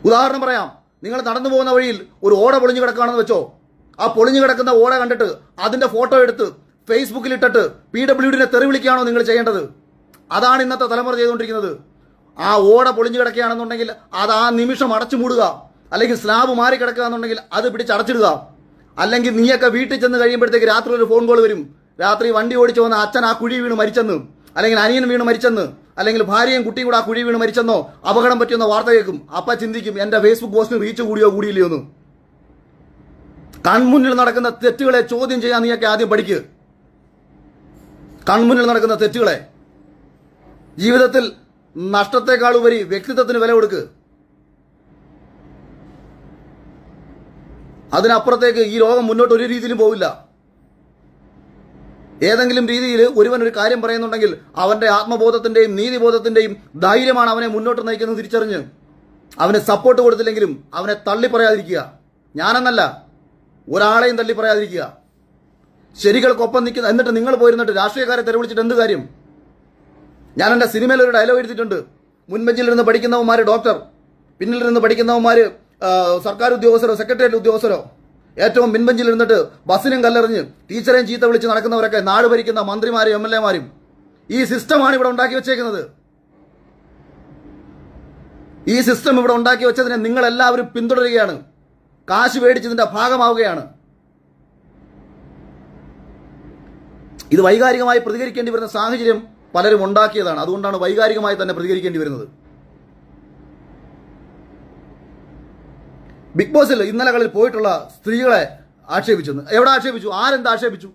ഉദാഹരണം പറയാം, നിങ്ങൾ നടന്നു പോകുന്ന വഴിയിൽ ഒരു ഓട പൊളിഞ്ഞു കിടക്കുകയാണെന്ന് വെച്ചോ. ആ പൊളിഞ്ഞു കിടക്കുന്ന ഓട കണ്ടിട്ട് അതിന്റെ ഫോട്ടോ എടുത്ത് ഫേസ്ബുക്കിൽ ഇട്ടിട്ട് PWDനെ തെറി വിളിക്കുകയാണോ നിങ്ങൾ ചെയ്യേണ്ടത്? അതാണ് ഇന്നത്തെ തലമുറ ചെയ്തുകൊണ്ടിരിക്കുന്നത്. ആ ഓട പൊളിഞ്ഞു കിടക്കുകയാണെന്നുണ്ടെങ്കിൽ അത് ആ നിമിഷം അടച്ചു മൂടുക, അല്ലെങ്കിൽ സ്ലാബ് മാറി കിടക്കുക എന്നുണ്ടെങ്കിൽ അത് പിടിച്ചടച്ചിടുക. അല്ലെങ്കിൽ നീയൊക്കെ വീട്ടിൽ ചെന്ന് കഴിയുമ്പോഴത്തേക്ക് രാത്രി ഒരു ഫോൺ കോൾ വരും, രാത്രി വണ്ടി ഓടിച്ചു വന്ന അച്ഛൻ ആ കുഴി വീണ് മരിച്ചെന്ന്, അല്ലെങ്കിൽ അനിയൻ വീണ് മരിച്ചെന്ന്, അല്ലെങ്കിൽ ഭാര്യയും കുട്ടിയും കൂടെ ആ കുഴി വീണ് മരിച്ചെന്നോ അപകടം പറ്റിയെന്നോ വാർത്ത കേൾക്കും. അപ്പ ചിന്തിക്കും എൻ്റെ ഫേസ്ബുക്ക് പോസ്റ്റിന് റീച്ച് കൂടിയോ കൂടിയില്ലയോ എന്ന്. കൺമുന്നിൽ നടക്കുന്ന തെറ്റുകളെ ചോദ്യം ചെയ്യാൻ നീയൊക്കെ ആദ്യം പഠിക്കുക. കൺമുന്നിൽ നടക്കുന്ന തെറ്റുകളെ, ജീവിതത്തിൽ നഷ്ടത്തെക്കാൾ ഉപരി വ്യക്തിത്വത്തിന് വില കൊടുക്കുക. അതിനപ്പുറത്തേക്ക് ഈ ലോകം മുന്നോട്ട് ഒരു രീതിയിലും പോവില്ല. ഏതെങ്കിലും രീതിയിൽ ഒരുവൻ ഒരു കാര്യം പറയുന്നുണ്ടെങ്കിൽ അവന്റെ ആത്മബോധത്തിന്റെയും നീതിബോധത്തിന്റെയും ധൈര്യമാണ് അവനെ മുന്നോട്ട് നയിക്കുന്നത് തിരിച്ചറിഞ്ഞ് അവന് സപ്പോർട്ട് കൊടുത്തില്ലെങ്കിലും അവനെ തള്ളി പറയാതിരിക്കുക. ഞാനെന്നല്ല, ഒരാളെയും തള്ളി പറയാതിരിക്കുക. ശരികൾക്കൊപ്പം നിൽക്കുന്ന, എന്നിട്ട് നിങ്ങൾ പോയിരുന്നിട്ട് രാഷ്ട്രീയക്കാരെ തെരവിളിച്ചിട്ട് എന്ത് കാര്യം? ഞാൻ എൻ്റെ സിനിമയിൽ ഒരു ഡയലോഗ് എഴുതിയിട്ടുണ്ട്. മുൻബെഞ്ചിലിരുന്ന് പഠിക്കുന്നവന്മാർ ഡോക്ടർ, പിന്നിലിരുന്ന് പഠിക്കുന്നവന്മാർ സർക്കാർ ഉദ്യോഗസ്ഥരോ സെക്രട്ടേറിയറ്റ് ഉദ്യോഗസ്ഥരോ, ഏറ്റവും പിൻബെഞ്ചിൽ ഇരുന്നിട്ട് ബസ്സിനും കല്ലെറിഞ്ഞ് ടീച്ചറെയും ചീത്ത വിളിച്ച് നടക്കുന്നവരൊക്കെ നാട് ഭരിക്കുന്ന മന്ത്രിമാരും MLA മാരും. ഈ സിസ്റ്റമാണ് ഇവിടെ ഉണ്ടാക്കി വെച്ചേക്കുന്നത്. ഈ സിസ്റ്റം ഇവിടെ ഉണ്ടാക്കി വെച്ചതിനെ നിങ്ങളെല്ലാവരും പിന്തുടരുകയാണ്, കാശ് മേടിച്ചതിന്റെ ഭാഗമാവുകയാണ്. ഇത് വൈകാരികമായി പ്രതികരിക്കേണ്ടി വരുന്ന സാഹചര്യം പലരും ഉണ്ടാക്കിയതാണ്. അതുകൊണ്ടാണ് വൈകാരികമായി തന്നെ പ്രതികരിക്കേണ്ടി വരുന്നത്. ബിഗ് ബോസിൽ ഇന്നലകളിൽ പോയിട്ടുള്ള സ്ത്രീകളെ ആക്ഷേപിച്ചെന്ന് എവിടെ ആക്ഷേപിച്ചു? ആരെന്ത് ആക്ഷേപിച്ചു?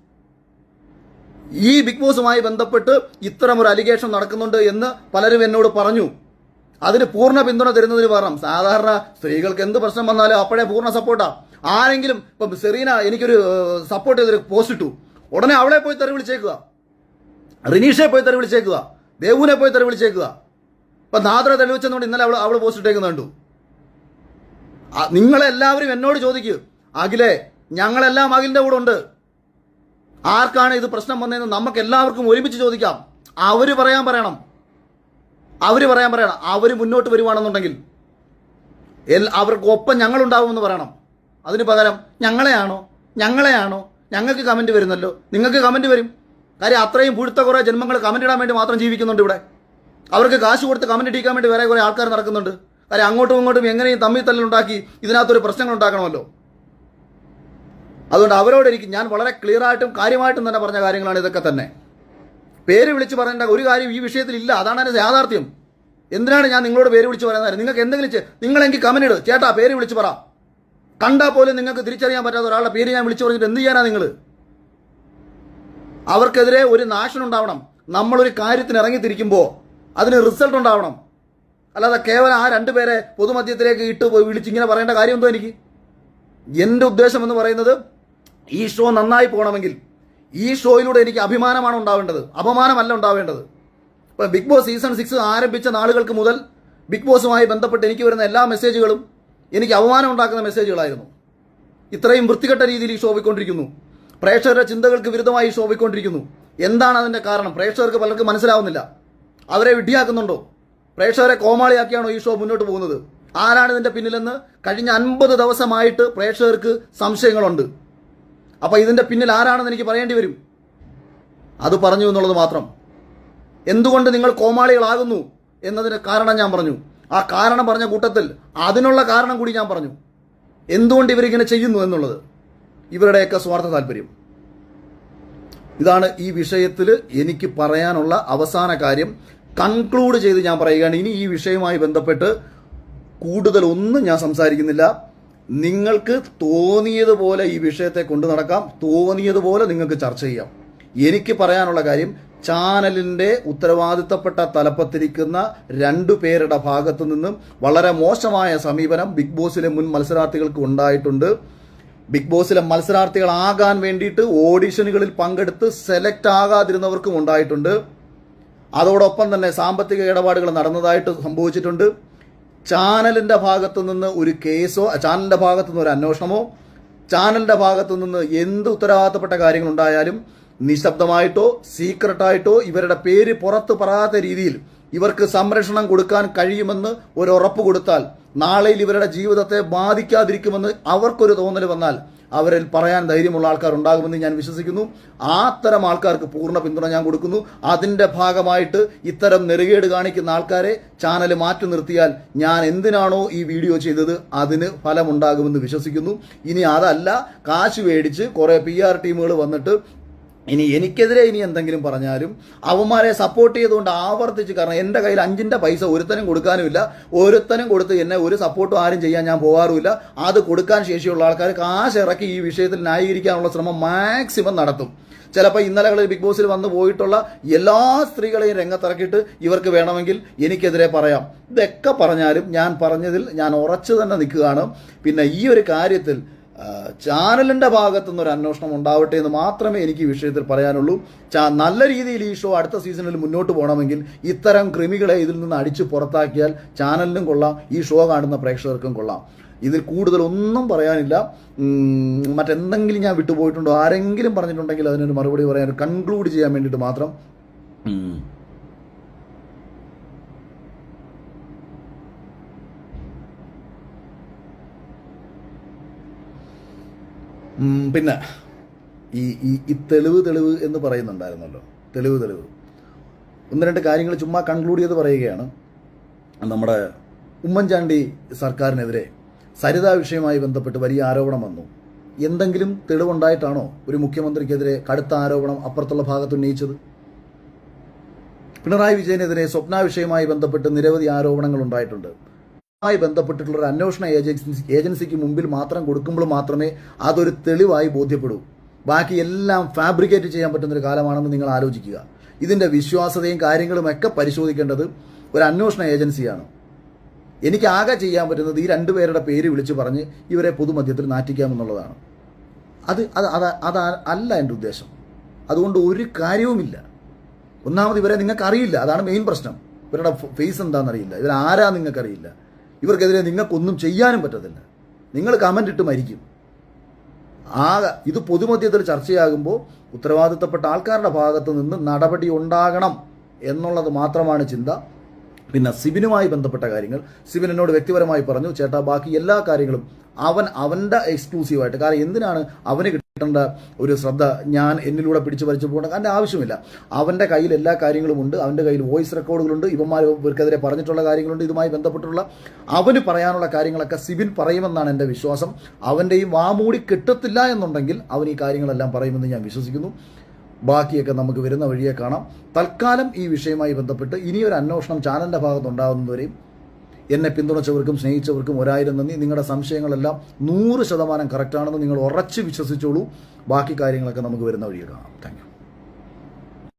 ഈ ബിഗ് ബോസുമായി ബന്ധപ്പെട്ട് ഇത്തരം ഒരു അലിഗേഷൻ നടക്കുന്നുണ്ട് എന്ന് പലരും എന്നോട് പറഞ്ഞു. അതിന് പൂർണ്ണ പിന്തുണ തരുന്നതിന് പകരം സാധാരണ സ്ത്രീകൾക്ക് എന്ത് പ്രശ്നം വന്നാലും അപ്പോഴേ പൂർണ്ണ സപ്പോർട്ടാ. ആരെങ്കിലും ഇപ്പം സെറീന എനിക്കൊരു സപ്പോർട്ട് ചെയ്തൊരു പോസ്റ്റ് ഇട്ടു, ഉടനെ അവളെ പോയി തെറി വിളിച്ചേക്കുക, റിനീഷയെ പോയി തെറി വിളിച്ചേക്കുക, ദേവുവിനെ പോയി തെറി വിളിച്ചേക്കുക. ഇപ്പൊ നാദ്ര തെളിവിച്ചെന്നുകൊണ്ട് ഇന്നലെ അവൾ പോസ്റ്റ് ഇട്ടേക്കുന്ന കണ്ടു. നിങ്ങളെല്ലാവരും എന്നോട് ചോദിക്കൂ, അഖിലേ ഞങ്ങളെല്ലാം അഖിലിന്റെ കൂടെ ഉണ്ട്, ആർക്കാണ് ഇത് പ്രശ്നം വന്നതെന്ന് നമുക്ക് എല്ലാവർക്കും ഒരുമിച്ച് ചോദിക്കാം. അവര് പറയണം. അവര് മുന്നോട്ട് വരുവാണെന്നുണ്ടെങ്കിൽ അവർക്കൊപ്പം ഞങ്ങളുണ്ടാവുമെന്ന് പറയണം. അതിന് പകരം ഞങ്ങളെയാണോ ഞങ്ങൾക്ക് കമന്റ് വരുന്നല്ലോ, നിങ്ങൾക്ക് കമന്റ് വരും. കാര്യം അത്രയും പുഴുത്ത കുറേ ജന്മങ്ങൾ കമന്റ് ഇടാൻ വേണ്ടി മാത്രം ജീവിക്കുന്നുണ്ട് ഇവിടെ. അവർക്ക് കാശ് കൊടുത്ത് കമന്റ് ഇടിക്കാൻ വേണ്ടി വേറെ കുറേ ആൾക്കാർ നടക്കുന്നുണ്ട്. കാര്യം അങ്ങോട്ടും ഇങ്ങോട്ടും എങ്ങനെയും തമ്മിൽ തല്ലുണ്ടാക്കി ഇതിനകത്തൊരു പ്രശ്നങ്ങൾ ഉണ്ടാക്കണമല്ലോ. അതുകൊണ്ട് അവരോട് ഞാൻ വളരെ ക്ലിയർ ആയിട്ടും കാര്യമായിട്ടും തന്നെ പറഞ്ഞ കാര്യങ്ങളാണ് ഇതൊക്കെ തന്നെ. പേര് വിളിച്ച് പറയേണ്ട ഒരു കാര്യം ഈ വിഷയത്തിൽ ഇല്ല. അതാണ് അതിന്റെ യാഥാർത്ഥ്യം. എന്തിനാണ് ഞാൻ നിങ്ങളോട് പേര് വിളിച്ച് പറയുന്നത്? നിങ്ങൾക്ക് എന്തെങ്കിലും നിങ്ങളെങ്കിൽ കമന്റ് ഇട്, ചേട്ടാ പേര് വിളിച്ച് പറ. കണ്ടാൽ പോലും നിങ്ങൾക്ക് തിരിച്ചറിയാൻ പറ്റാത്ത ഒരാളുടെ പേര് ഞാൻ വിളിച്ചു പറഞ്ഞിട്ട് എന്ത് ചെയ്യാനാ നിങ്ങൾ? അവർക്കെതിരെ ഒരു നാശനം ഉണ്ടാവണം. നമ്മളൊരു കാര്യത്തിന് ഇറങ്ങിത്തിരിക്കുമ്പോൾ അതിന് റിസൾട്ട് ഉണ്ടാവണം. അല്ലാതെ കേവലം ആ രണ്ടുപേരെ പൊതുമധ്യത്തിലേക്ക് ഇട്ട് വിളിച്ച് ഇങ്ങനെ പറയേണ്ട കാര്യമെന്തോ എനിക്ക്. എൻ്റെ ഉദ്ദേശം എന്ന് പറയുന്നത് ഈ ഷോ നന്നായി പോകണമെങ്കിൽ ഈ ഷോയിലൂടെ എനിക്ക് അഭിമാനമാണ് ഉണ്ടാവേണ്ടത്, അപമാനമല്ല ഉണ്ടാവേണ്ടത്. ഇപ്പം ബിഗ് ബോസ് സീസൺ 6 ആരംഭിച്ച നാളുകൾക്ക് മുതൽ ബിഗ് ബോസുമായി ബന്ധപ്പെട്ട് എനിക്ക് വരുന്ന എല്ലാ മെസ്സേജുകളും എനിക്ക് അപമാനം ഉണ്ടാക്കുന്ന മെസ്സേജുകളായിരുന്നു. ഇത്രയും വൃത്തികെട്ട രീതിയിൽ ഈ ഷോ പോയിക്കൊണ്ടിരിക്കുന്നു. പ്രേക്ഷകരുടെ ചിന്തകൾക്ക് വിരുദ്ധമായി ഈ ഷോ പോയിക്കൊണ്ടിരിക്കുന്നു. എന്താണ് അതിൻ്റെ കാരണം? പ്രേക്ഷകർക്ക് പലർക്കും മനസ്സിലാവുന്നില്ല. അവരെ വിഡ്ഢിയാക്കുന്നുണ്ടോ? പ്രേക്ഷകരെ കോമാളിയാക്കിയാണോ ഈ ഷോ മുന്നോട്ട് പോകുന്നത്? ആരാണ് ഇതിന്റെ പിന്നിലെന്ന് കഴിഞ്ഞ 50 ദിവസമായിട്ട് പ്രേക്ഷകർക്ക് സംശയങ്ങളുണ്ട്. അപ്പൊ ഇതിന്റെ പിന്നിൽ ആരാണെന്ന് എനിക്ക് പറയേണ്ടി വരും. അത് പറഞ്ഞു എന്നുള്ളത് മാത്രം. എന്തുകൊണ്ട് നിങ്ങൾ കോമാളികളാകുന്നു എന്നതിന് കാരണം ഞാൻ പറഞ്ഞു. ആ കാരണം പറഞ്ഞ കൂട്ടത്തിൽ അതിനുള്ള കാരണം കൂടി ഞാൻ പറഞ്ഞു. എന്തുകൊണ്ട് ഇവരിങ്ങനെ ചെയ്യുന്നു എന്നുള്ളത്, ഇവരുടെയൊക്കെ സ്വാർത്ഥ താല്പര്യം. ഇതാണ് ഈ വിഷയത്തിൽ എനിക്ക് പറയാനുള്ള അവസാന കാര്യം. കൺക്ലൂഡ് ചെയ്ത് ഞാൻ പറയുകയാണ്. ഇനി ഈ വിഷയവുമായി ബന്ധപ്പെട്ട് കൂടുതലൊന്നും ഞാൻ സംസാരിക്കുന്നില്ല. നിങ്ങൾക്ക് തോന്നിയതുപോലെ ഈ വിഷയത്തെ കൊണ്ടു നടക്കാം, തോന്നിയതുപോലെ നിങ്ങൾക്ക് ചർച്ച ചെയ്യാം. എനിക്ക് പറയാനുള്ള കാര്യം, ചാനലിൻ്റെ ഉത്തരവാദിത്തപ്പെട്ട തലപ്പത്തിരിക്കുന്ന 2 പേരുടെ ഭാഗത്തു നിന്നും വളരെ മോശമായ സമീപനം ബിഗ് ബോസിലെ മുൻ മത്സരാർത്ഥികൾക്ക് ഉണ്ടായിട്ടുണ്ട്. ബിഗ് ബോസിലെ മത്സരാർത്ഥികളാകാൻ വേണ്ടിയിട്ട് ഓഡിഷനുകളിൽ പങ്കെടുത്ത് സെലക്ട് ആകാതിരുന്നവർക്കും ഉണ്ടായിട്ടുണ്ട്. അതോടൊപ്പം തന്നെ സാമ്പത്തിക ഇടപാടുകൾ നടന്നതായിട്ട് സംഭവിച്ചിട്ടുണ്ട്. ചാനലിൻ്റെ ഭാഗത്തു നിന്ന് ഒരു കേസോ, ചാനലിൻ്റെ ഭാഗത്തു നിന്ന് ഒരു അന്വേഷണമോ, ചാനലിൻ്റെ ഭാഗത്തു നിന്ന് എന്ത് ഉത്തരവാദിത്തപ്പെട്ട കാര്യങ്ങളുണ്ടായാലും നിശബ്ദമായിട്ടോ സീക്രട്ടായിട്ടോ ഇവരുടെ പേര് പുറത്ത് പറയാത്ത രീതിയിൽ ഇവർക്ക് സംരക്ഷണം കൊടുക്കാൻ കഴിയുമെന്ന് ഒരു ഉറപ്പ് കൊടുത്താൽ നാളെയിൽ ഇവരുടെ ജീവിതത്തെ ബാധിക്കാതിരിക്കുമെന്ന് അവർക്കൊരു തോന്നൽ വന്നാൽ അവരിൽ പറയാൻ ധൈര്യമുള്ള ആൾക്കാർ ഉണ്ടാകുമെന്ന് ഞാൻ വിശ്വസിക്കുന്നു. അത്തരം ആൾക്കാർക്ക് പൂർണ്ണ പിന്തുണ ഞാൻ കൊടുക്കുന്നു. അതിന്റെ ഭാഗമായിട്ട് ഇത്തരം നെറുകേട് കാണിക്കുന്ന ആൾക്കാരെ ചാനൽ മാറ്റി നിർത്തിയാൽ ഞാൻ എന്തിനാണോ ഈ വീഡിയോ ചെയ്തത് അതിന് ഫലമുണ്ടാകുമെന്ന് വിശ്വസിക്കുന്നു. ഇനി അതല്ല, കാശ് മേടിച്ച് കുറെ PR ടീമുകൾ വന്നിട്ട് ഇനി എനിക്കെതിരെ ഇനി എന്തെങ്കിലും പറഞ്ഞാലും അവന്മാരെ സപ്പോർട്ട് ചെയ്തുകൊണ്ട് ആവർത്തിച്ച്, കാരണം എൻ്റെ കയ്യിൽ 5 പൈസ ഒരുത്തനും കൊടുക്കാനുമില്ല, ഒരുത്തനും കൊടുത്ത് എന്നെ ഒരു സപ്പോർട്ടും ആരും ചെയ്യാൻ ഞാൻ പോകാറുമില്ല. അത് കൊടുക്കാൻ ശേഷിയുള്ള ആൾക്കാർ കാശ് ഇറക്കി ഈ വിഷയത്തിൽ ന്യായീകരിക്കാനുള്ള ശ്രമം മാക്സിമം നടത്തും. ചിലപ്പോൾ ഇന്നലകളിൽ ബിഗ് ബോസിൽ വന്നു പോയിട്ടുള്ള എല്ലാ സ്ത്രീകളെയും രംഗത്തിറക്കിയിട്ട് ഇവർക്ക് വേണമെങ്കിൽ എനിക്കെതിരെ പറയാം. ഇതൊക്കെ പറഞ്ഞാലും ഞാൻ പറഞ്ഞതിൽ ഞാൻ ഉറച്ചു തന്നെ നിൽക്കുകയാണ്. പിന്നെ ഈ ഒരു കാര്യത്തിൽ ചാനലിന്റെ ഭാഗത്തുനിന്ന് ഒരു അന്വേഷണം ഉണ്ടാവട്ടെ എന്ന് മാത്രമേ എനിക്ക് ഈ വിഷയത്തിൽ പറയാനുള്ളൂ. നല്ല രീതിയിൽ ഈ ഷോ അടുത്ത സീസണിൽ മുന്നോട്ട് പോകണമെങ്കിൽ ഇത്തരം കൃമികളെ ഇതിൽ നിന്ന് അടിച്ചു പുറത്താക്കിയാൽ ചാനലിനും കൊള്ളാം, ഈ ഷോ കാണുന്ന പ്രേക്ഷകർക്കും കൊള്ളാം. ഇതിൽ കൂടുതലൊന്നും പറയാനില്ല. മറ്റെന്തെങ്കിലും ഞാൻ വിട്ടുപോയിട്ടുണ്ടോ, ആരെങ്കിലും പറഞ്ഞിട്ടുണ്ടെങ്കിൽ അതിനൊരു മറുപടി പറയാൻ, കൺക്ലൂഡ് ചെയ്യാൻ വേണ്ടിയിട്ട് മാത്രം. പിന്നെ ഈ തെളിവ് എന്ന് പറയുന്നുണ്ടായിരുന്നല്ലോ, തെളിവ് 1-2 കാര്യങ്ങൾ ചുമ്മാ കൺക്ലൂഡ് ചെയ്ത് പറയുകയാണ്. നമ്മുടെ ഉമ്മൻചാണ്ടി സർക്കാരിനെതിരെ സരിത വിഷയവുമായി ബന്ധപ്പെട്ട് വലിയ ആരോപണം വന്നു. എന്തെങ്കിലും തെളിവുണ്ടായിട്ടാണോ ഒരു മുഖ്യമന്ത്രിക്കെതിരെ കടുത്ത ആരോപണം അപ്പുറത്തുള്ള ഭാഗത്ത് ഉന്നയിച്ചത്? പിണറായി വിജയനെതിരെ സ്വപ്ന വിഷയവുമായി ബന്ധപ്പെട്ട് നിരവധി ആരോപണങ്ങൾ ഉണ്ടായിട്ടുണ്ട്. ബന്ധപ്പെട്ടിട്ടുള്ള ഒരു അന്വേഷണ ഏജൻസിക്ക് മുമ്പിൽ മാത്രം കൊടുക്കുമ്പോൾ മാത്രമേ അതൊരു തെളിവായി ബോധ്യപ്പെടൂ. ബാക്കി എല്ലാം ഫാബ്രിക്കേറ്റ് ചെയ്യാൻ പറ്റുന്നൊരു കാലമാണെന്ന് നിങ്ങൾ ആലോചിക്കുക. ഇതിന്റെ വിശ്വാസ്യതയും കാര്യങ്ങളും ഒക്കെ പരിശോധിക്കേണ്ടത് ഒരു അന്വേഷണ ഏജൻസിയാണ്. എനിക്ക് ആകെ ചെയ്യാൻ പറ്റുന്നത് ഈ 2 പേരുടെ പേര് വിളിച്ചു പറഞ്ഞ് ഇവരെ പൊതുമധ്യത്തിൽ നാറ്റിക്കാമെന്നുള്ളതാണ്. അത് അല്ല എൻ്റെ ഉദ്ദേശം. അതുകൊണ്ട് ഒരു കാര്യവുമില്ല. ഒന്നാമത് ഇവരെ നിങ്ങൾക്ക് അറിയില്ല, അതാണ് മെയിൻ പ്രശ്നം. ഇവരുടെ ഫേസ് എന്താണെന്നറിയില്ല, ഇവരാരാ നിങ്ങൾക്കറിയില്ല. ഇവർക്കെതിരെ നിങ്ങൾക്കൊന്നും ചെയ്യാനും പറ്റത്തില്ല. നിങ്ങൾ കമന്റ് ഇട്ട് മരിക്കും. ഇത് പൊതുമധ്യത്തിൽ ചർച്ചയാകുമ്പോൾ ഉത്തരവാദിത്തപ്പെട്ട ആൾക്കാരുടെ ഭാഗത്ത് നിന്ന് നടപടി ഉണ്ടാകണം എന്നുള്ളത് മാത്രമാണ് ചിന്ത. പിന്നെ സിബിനുമായി ബന്ധപ്പെട്ട കാര്യങ്ങൾ സിബിൻ എന്നോട് വ്യക്തിപരമായി പറഞ്ഞു, ചേട്ടാ ബാക്കി എല്ലാ കാര്യങ്ങളും അവന്റെ എക്സ്ക്ലൂസീവായിട്ട്, കാരണം എന്തിനാണ് അവന് കിട്ടേണ്ട ഒരു ശ്രദ്ധ ഞാൻ എന്നിലൂടെ പിടിച്ചു പറിച്ചു പോകേണ്ട അതിൻ്റെ ആവശ്യമില്ല. അവന്റെ കയ്യിൽ എല്ലാ കാര്യങ്ങളും ഉണ്ട്, അവന്റെ കയ്യിൽ വോയിസ് റെക്കോർഡുകളുണ്ട്, ഇവർക്കെതിരെ പറഞ്ഞിട്ടുള്ള കാര്യങ്ങളുണ്ട്. ഇതുമായി ബന്ധപ്പെട്ടുള്ള അവന് പറയാനുള്ള കാര്യങ്ങളൊക്കെ സിബിൻ പറയുമെന്നാണ് എൻ്റെ വിശ്വാസം. അവന്റെയും വാമൂടി കിട്ടത്തില്ല എന്നുണ്ടെങ്കിൽ അവൻ ഈ കാര്യങ്ങളെല്ലാം പറയുമെന്ന് ഞാൻ വിശ്വസിക്കുന്നു. ബാക്കിയൊക്കെ നമുക്ക് വരുന്ന വഴിയെ കാണാം. തൽക്കാലം ഈ വിഷയവുമായി ബന്ധപ്പെട്ട് ഇനിയൊരു അന്വേഷണം ചാനലിന്റെ ഭാഗത്തുണ്ടാകുന്നതുവരെയും എന്നെ പിന്തുണച്ചവർക്കും സ്നേഹിച്ചവർക്കും 1000 നന്ദി. നിങ്ങളുടെ സംശയങ്ങളെല്ലാം 100% കറക്റ്റാണെന്ന് നിങ്ങൾ ഉറച്ച് വിശ്വസിച്ചോളൂ. ബാക്കി കാര്യങ്ങളൊക്കെ നമുക്ക് വരുന്ന വഴിയെ കാണാം. Thank you.